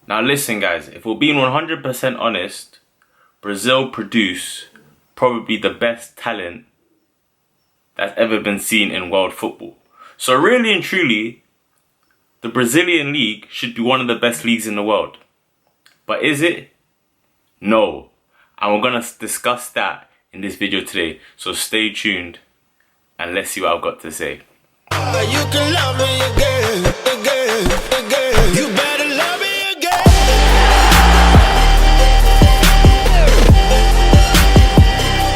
Now listen guys, if we're being 100% honest, Brazil produce probably the best talent that's ever been seen in world football. So really and truly, the Brazilian league should be one of the best leagues in the world. But is it? No. And we're going to discuss that in this video today. So stay tuned and let's see what I've got to say. You can love me again, again, again. You better love me again.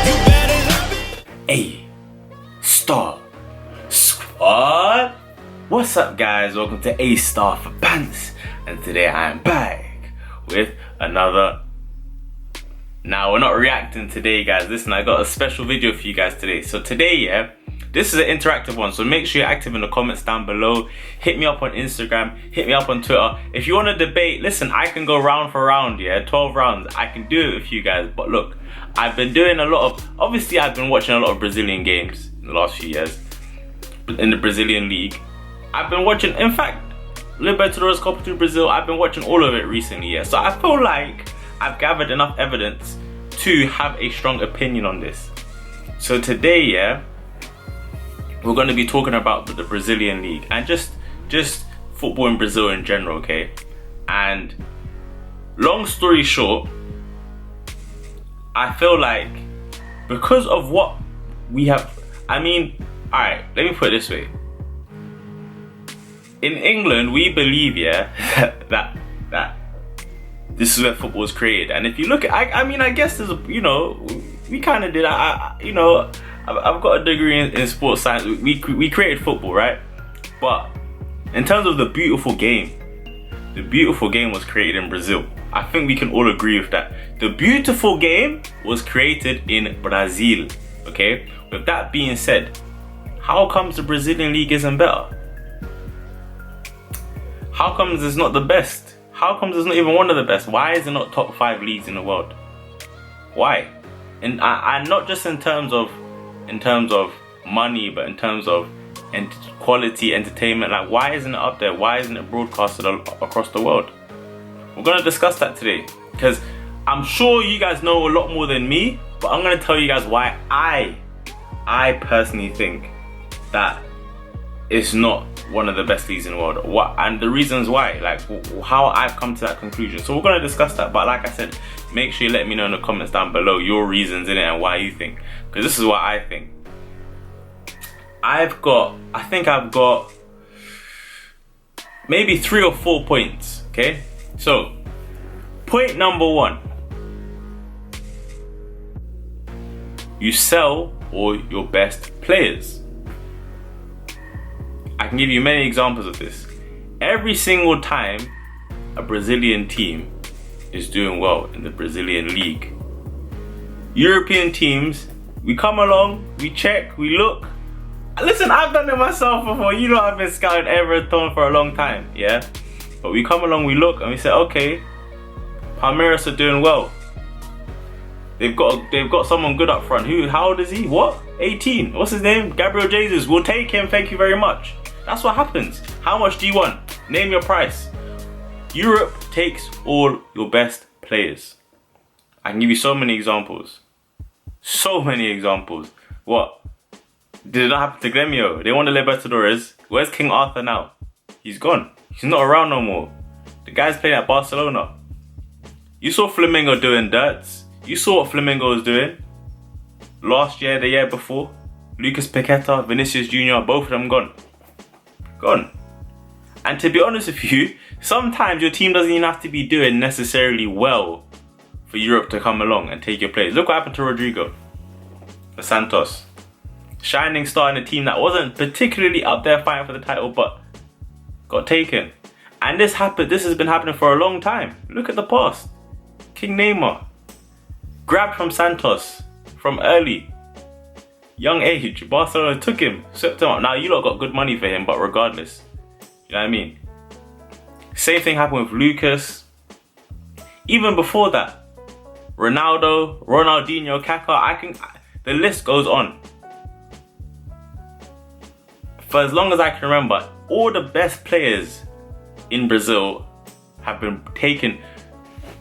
You better love me. AStarForBants. What's up guys? Welcome to AStarForBants. And today I am back with another. Now we're not reacting today guys. Listen, I got a special video for you guys today. So today, yeah, this is an interactive one, so make sure you're active in the comments down below. Hit me up on Instagram, hit me up on Twitter. If you want to debate, listen, I can go round for round, yeah, 12 rounds. I can do it with you guys, but look, I've been doing a lot of, obviously I've been watching a lot of Brazilian games in the last few years, in the Brazilian league. I've been watching, in fact, Libertadores Copa do Brazil, I've been watching all of it recently, yeah. So I feel like I've gathered enough evidence to have a strong opinion on this. So today, yeah, we're going to be talking about the Brazilian league and just football in Brazil in general, okay? And long story short, I feel like because of what we have, alright, let me put it this way. In England, we believe, yeah, that this is where football was created. And if you look at, I guess there's a, we kind of did, I've got a degree in sports science. We created football, right? But in terms of the beautiful game was created in Brazil. I think we can all agree with that. The beautiful game was created in Brazil, okay? With that being said, how comes the Brazilian league isn't better? How comes it's not the best? How comes it's not even one of the best? Why is it not top 5 leagues in the world? Why? And not just in terms of money, but in terms of quality entertainment. Like, why isn't it up there? Why isn't it broadcasted across the world? We're going to discuss that today, because I'm sure you guys know a lot more than me, but I'm going to tell you guys why I personally think that it's not one of the best leagues in the world, and the reasons why, like how I've come to that conclusion. So we're going to discuss that, but like I said, make sure you let me know in the comments down below your reasons in it and why you think, because this is what I think. I think I've got maybe 3 or 4 points, okay? So, point number 1. You sell all your best players. I can give you many examples of this. Every single time a Brazilian team is doing well in the Brazilian league, European teams, we come along, we check, we look. Listen, I've done it myself before. You know, I've been scouting Everton for a long time, yeah? But we come along, we look, and we say, okay, Palmeiras are doing well. They've got someone good up front. How old is he? What? 18. What's his name? Gabriel Jesus. We'll take him, thank you very much. That's what happens. How much do you want? Name your price. Europe takes all your best players. I can give you so many examples. So many examples. What? Did it not happen to Grêmio? They won the Libertadores. Where's King Arthur now? He's gone. He's not around no more. The guy's playing at Barcelona. You saw Flamengo doing dirts. You saw what Flamengo was doing last year, the year before. Lucas Paqueta, Vinicius Jr., both of them gone. Gone. And to be honest with you, sometimes your team doesn't even have to be doing necessarily well for Europe to come along and take your place. Look what happened to Rodrigo for Santos. Shining star in a team that wasn't particularly up there fighting for the title, but got taken. And this has been happening for a long time. Look at the past. King Neymar, grabbed from Santos from early, young age. Barcelona took him, swept him up. Now you lot got good money for him, but regardless, you know what I mean? Same thing happened with Lucas. Even before that, Ronaldo, Ronaldinho, Kaká, the list goes on. For as long as I can remember, all the best players in Brazil have been taken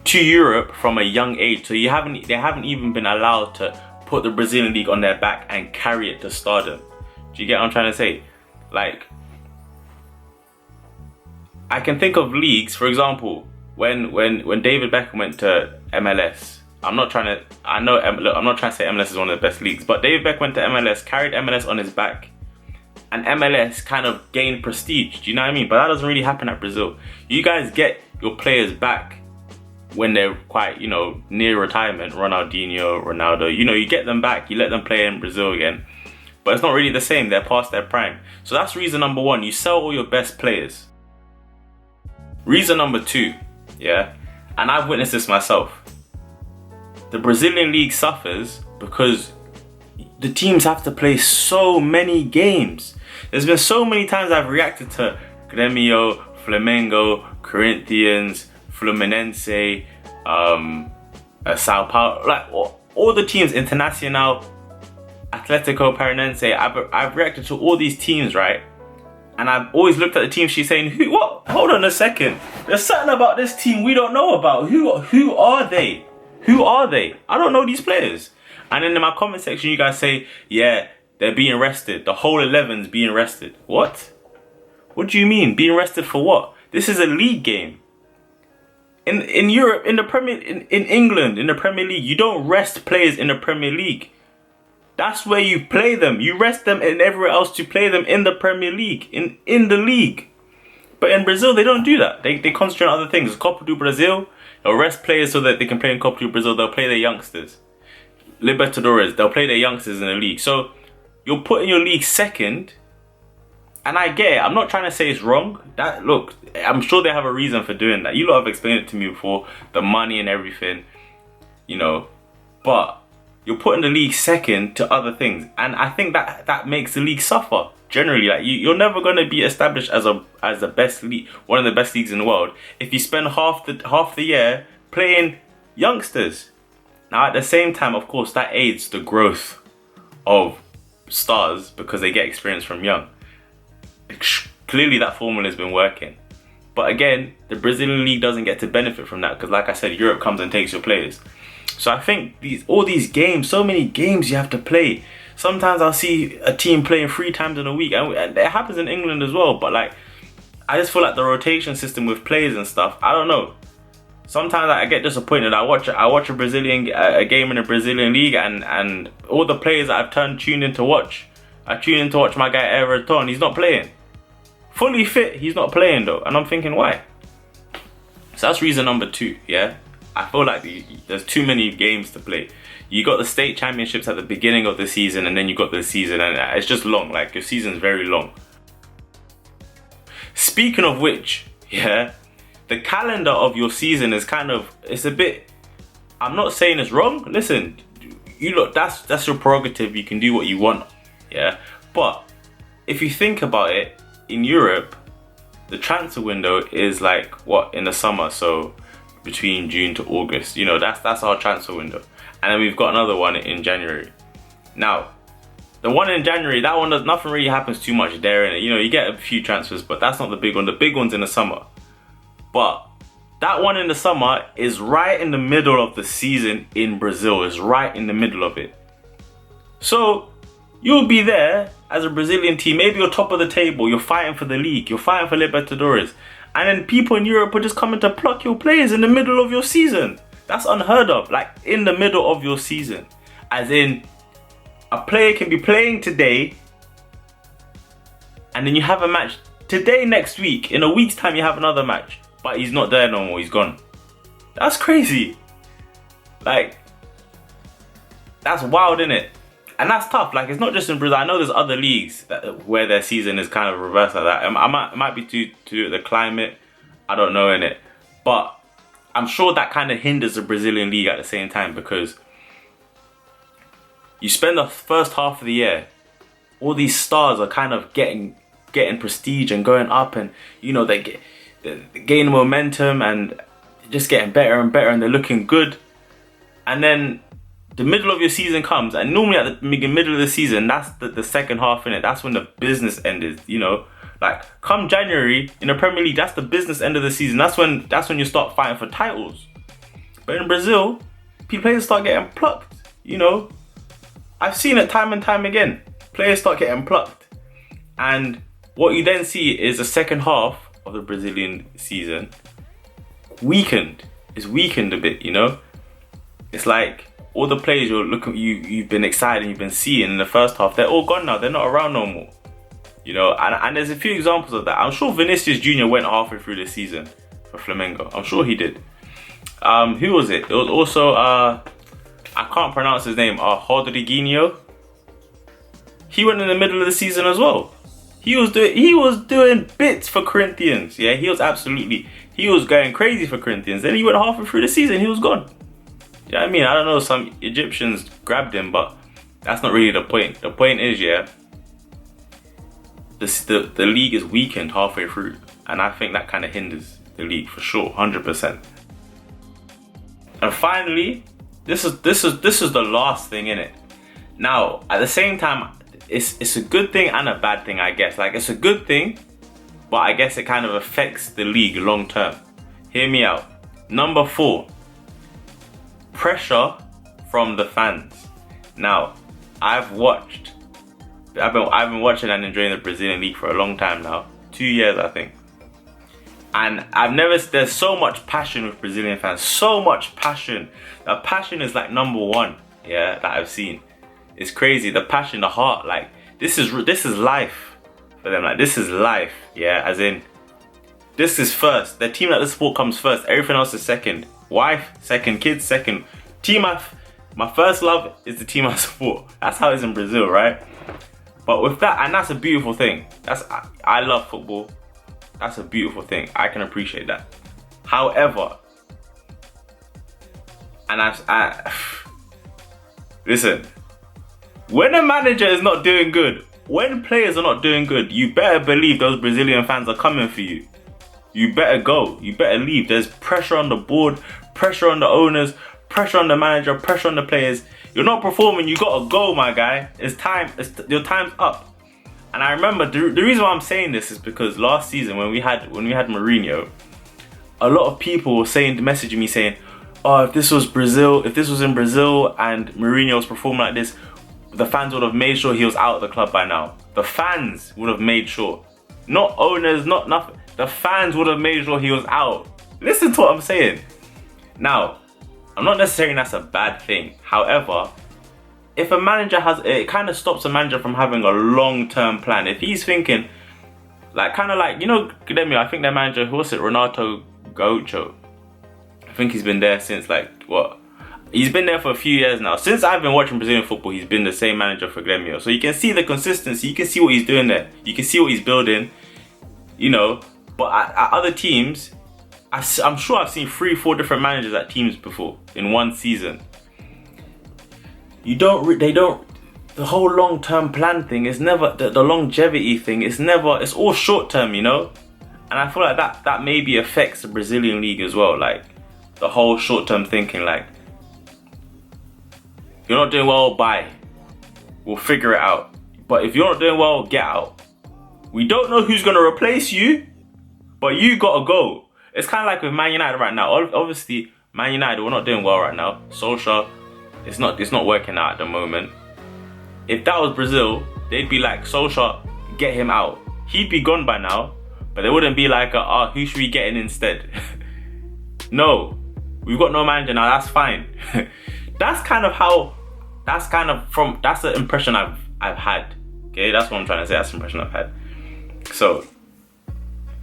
to Europe from a young age. So they haven't even been allowed to put the Brazilian league on their back and carry it to stardom. Do you get what I'm trying to say? Like, I can think of leagues, for example, when David Beckham went to MLS. I'm not trying to say MLS is one of the best leagues, but David Beckham went to MLS, carried MLS on his back, and MLS kind of gained prestige. Do you know what I mean? But that doesn't really happen at Brazil. You guys get your players back when they're quite, near retirement. Ronaldinho, Ronaldo, you get them back, you let them play in Brazil again. But it's not really the same. They're past their prime. So that's reason number one. You sell all your best players. Reason number two, yeah, and I've witnessed this myself. The Brazilian league suffers because the teams have to play so many games. There's been so many times I've reacted to Grêmio, Flamengo, Corinthians, Fluminense, Sao Paulo, like all the teams, Internacional, Atletico Paranaense. I've reacted to all these teams, right? And I've always looked at the team she's saying, what? Hold on a second. There's something about this team we don't know about. Who are they? Who are they? I don't know these players. And then in my comment section, you guys say, yeah, they're being rested. The whole 11's being rested. What? What do you mean? Being rested for what? This is a league game. In Europe, in England, in the Premier League, you don't rest players in the Premier League. That's where you play them. You rest them and everywhere else to play them in the Premier League, in the league. But in Brazil, they don't do that. They concentrate on other things. Copa do Brazil, they'll rest players so that they can play in Copa do Brazil. They'll play their youngsters. Libertadores, they'll play their youngsters in the league. So you're putting your league second. And I get it. I'm not trying to say it's wrong. Look, I'm sure they have a reason for doing that. You lot have explained it to me before. The money and everything, But you're putting the league second to other things, and I think that makes the league suffer. Generally, like you're never going to be established as the best league, one of the best leagues in the world, if you spend half the year playing youngsters. Now, at the same time, of course, that aids the growth of stars because they get experience from young. Clearly, that formula has been working. But again, the Brazilian league doesn't get to benefit from that because, like I said, Europe comes and takes your players. So I think all these games, so many games you have to play. Sometimes I'll see a team playing 3 times in a week, and it happens in England as well. But like, I just feel like the rotation system with players and stuff, I don't know. Sometimes I get disappointed. I watch a game in the Brazilian league, and all the players that I've tuned in to watch. I tune in to watch my guy Everton. He's not playing. Fully fit, he's not playing though, and I'm thinking why. So that's reason number 2. Yeah. I feel like there's too many games to play. You got the state championships at the beginning of the season, and then you got the season, and it's just long. Like, your season's very long. Speaking of which, yeah, the calendar of your season is it's a bit, I'm not saying it's wrong. Listen, you look, that's your prerogative. You can do what you want, yeah. But if you think about it, in Europe, the transfer window is like in the summer, so between June to August, that's our transfer window. And then we've got another one in January. Now, the one in January, that one, nothing really happens too much there in it. You get a few transfers, but that's not the big one. The big one's in the summer. But that one in the summer is right in the middle of the season in Brazil. It's right in the middle of it. So you'll be there as a Brazilian team. Maybe you're top of the table. You're fighting for the league. You're fighting for Libertadores. And then people in Europe are just coming to pluck your players in the middle of your season. That's unheard of. Like, in the middle of your season. As in, a player can be playing today, and then you have a match today, next week. In a week's time, you have another match. But he's not there no more. He's gone. That's crazy. Like, that's wild, innit? And that's tough. Like, it's not just in Brazil. I know there's other leagues where their season is kind of reversed like that. It might be to do with the climate. I don't know, innit? But I'm sure that kind of hinders the Brazilian league at the same time, because you spend the first half of the year, all these stars are kind of getting prestige and going up, and they're gaining momentum and just getting better and better, and they're looking good. And then the middle of your season comes, and normally at the middle of the season, that's the second half in it. That's when the business ended, Like, come January in the Premier League, that's the business end of the season. That's when you start fighting for titles. But in Brazil, players start getting plucked, you know. I've seen it time and time again. Players start getting plucked. And what you then see is the second half of the Brazilian season weakened. It's weakened a bit, you know. It's like all the players you've been excited, you've been seeing in the first half, they're all gone now. They're not around no more. You know, and there's a few examples of that. I'm sure Vinicius Jr. went halfway through the season for Flamengo. I'm sure he did. Who was it? It was also, I can't pronounce his name, Rodriguinho. He went in the middle of the season as well. He was doing bits for Corinthians. Yeah, he was going crazy for Corinthians. Then he went halfway through the season, he was gone. You know what I mean? I don't know, some Egyptians grabbed him, but that's not really the point. The point is, yeah, the league is weakened halfway through, and I think that kind of hinders the league for sure, 100%. And finally, this is the last thing in it. Now, at the same time, it's a good thing and a bad thing, I guess. Like, it's a good thing, but I guess it kind of affects the league long term. Hear me out. Number 4, pressure from the fans. Now, I've been watching and enjoying the Brazilian league for a long time now, 2 years I think. And there's so much passion with Brazilian fans, so much passion. The passion is like number 1, yeah, that I've seen. It's crazy, the passion, the heart, like this is life for them. Like, this is life, yeah, as in this is first. The team that the sport comes first, everything else is second. Wife, second, kids, second. My first love is the team I support. That's how it is in Brazil, right? But with that, and that's a beautiful thing. I love football. That's a beautiful thing. I can appreciate that. However, and listen, when a manager is not doing good, when players are not doing good, you better believe those Brazilian fans are coming for you. You better go. You better leave. There's pressure on the board, pressure on the owners, pressure on the manager, pressure on the players. You're not performing, you gotta go, my guy. It's time. Your time's up. And I remember the reason why I'm saying this is because last season when we had Mourinho, a lot of people were messaging me saying, "Oh, if this was in Brazil and Mourinho was performing like this, the fans would have made sure he was out of the club by now." The fans would have made sure, not owners, not nothing. The fans would have made sure he was out. Listen to what I'm saying. Now, I'm not necessarily that's a bad thing. However, if a manager it kind of stops a manager from having a long-term plan. If he's thinking, like, kind of like, you know, Grêmio, I think their manager, who was it, Renato Gaucho. I think he's been there since, like, what? He's been there for a few years now. Since I've been watching Brazilian football, he's been the same manager for Grêmio. So you can see the consistency. You can see what he's doing there. You can see what he's building, you know. But at other teams, I'm sure I've seen 3-4 different managers at teams before in one season. The whole long-term plan thing is never, the longevity thing is never, it's all short-term, you know? And I feel like that maybe affects the Brazilian league as well, like the whole short-term thinking, like, you're not doing well, bye. We'll figure it out. But if you're not doing well, get out. We don't know who's gonna replace you, but you gotta go. It's kind of like with Man United right now. Obviously, Man United, we're not doing well right now. Solskjaer, it's not working out at the moment. If that was Brazil, they'd be like, Solskjaer, get him out. He'd be gone by now, but they wouldn't be like, who should we get in instead? No, we've got no manager now, that's fine. That's the impression I've had. Okay, that's what I'm trying to say, that's the impression I've had. So,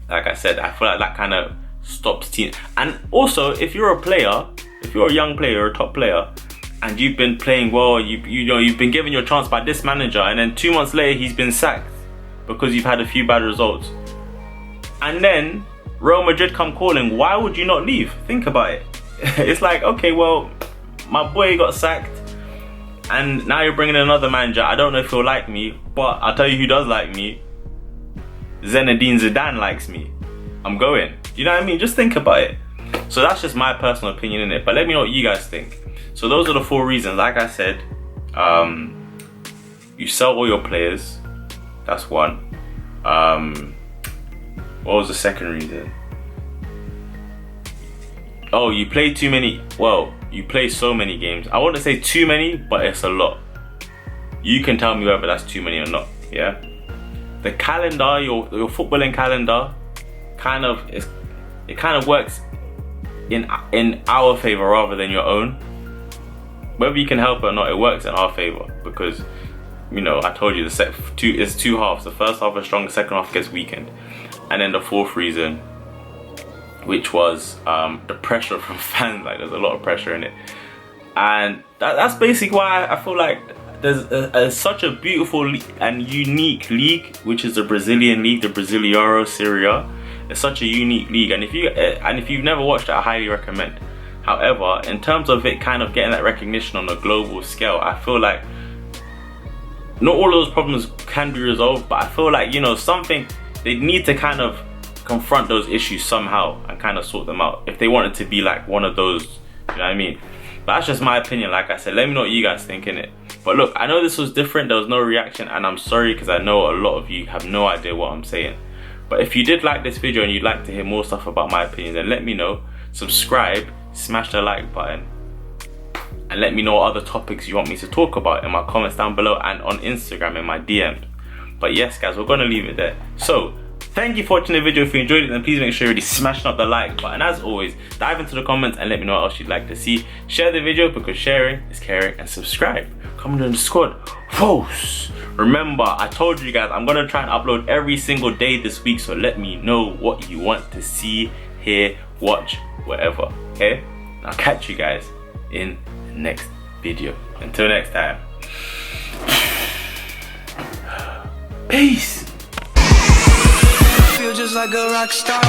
like I said, I feel like that kind of stops teams. And also, if you're a player, if you're a young player or a top player, and you've been playing well, you've been given your chance by this manager, and then 2 months later he's been sacked because you've had a few bad results, and then Real Madrid come calling, why would you not leave? Think about it. It's like, okay, well, my boy got sacked, and now you're bringing in another manager. I don't know if he'll like me, but I'll tell you who does like me. Zinedine Zidane likes me. I'm going. Do you know what I mean? Just think about it. So that's just my personal opinion in it, but let me know what you guys think. So those are the 4 reasons. Like I said, you sell all your players. That's one. What was the second reason? Oh, you play too many. Well, you play so many games. I wouldn't say too many, but it's a lot. You can tell me whether that's too many or not. Yeah. The calendar, your footballing calendar, kind of works in our favor rather than your own. Whether you can help it or not, it works in our favor because, you know, I told you it's two halves. The first half is strong, the second half gets weakened. And then the fourth reason, which was the pressure from fans. Like, there's a lot of pressure in it, and that's basically why I feel like there's such a beautiful and unique league, which is the Brazilian league, the Brasileiro Serie A. It's such a unique league, and if you've never watched it, I highly recommend. However, in terms of it kind of getting that recognition on a global scale, I feel like not all of those problems can be resolved, but I feel like, you know, something, they need to kind of confront those issues somehow and kind of sort them out if they want it to be like one of those, you know what I mean? But that's just my opinion. Like I said, let me know what you guys think in it. But look, I know this was different, there was no reaction, and I'm sorry because I know a lot of you have no idea what I'm saying. But if you did like this video and you'd like to hear more stuff about my opinion, then let me know. Subscribe, smash the like button, and let me know what other topics you want me to talk about in my comments down below and on Instagram in my DM. But yes guys, we're gonna leave it there. So thank you for watching the video. If you enjoyed it, then please make sure you're really smashing up the like button. As always, dive into the comments and let me know what else you'd like to see. Share the video because sharing is caring, and subscribe. Come on in the squad. Whoos. Remember, I told you guys I'm gonna try and upload every single day this week, so let me know what you want to see, hear, watch, whatever. Okay? I'll catch you guys in the next video. Until next time. Peace. Feel just like a rock star.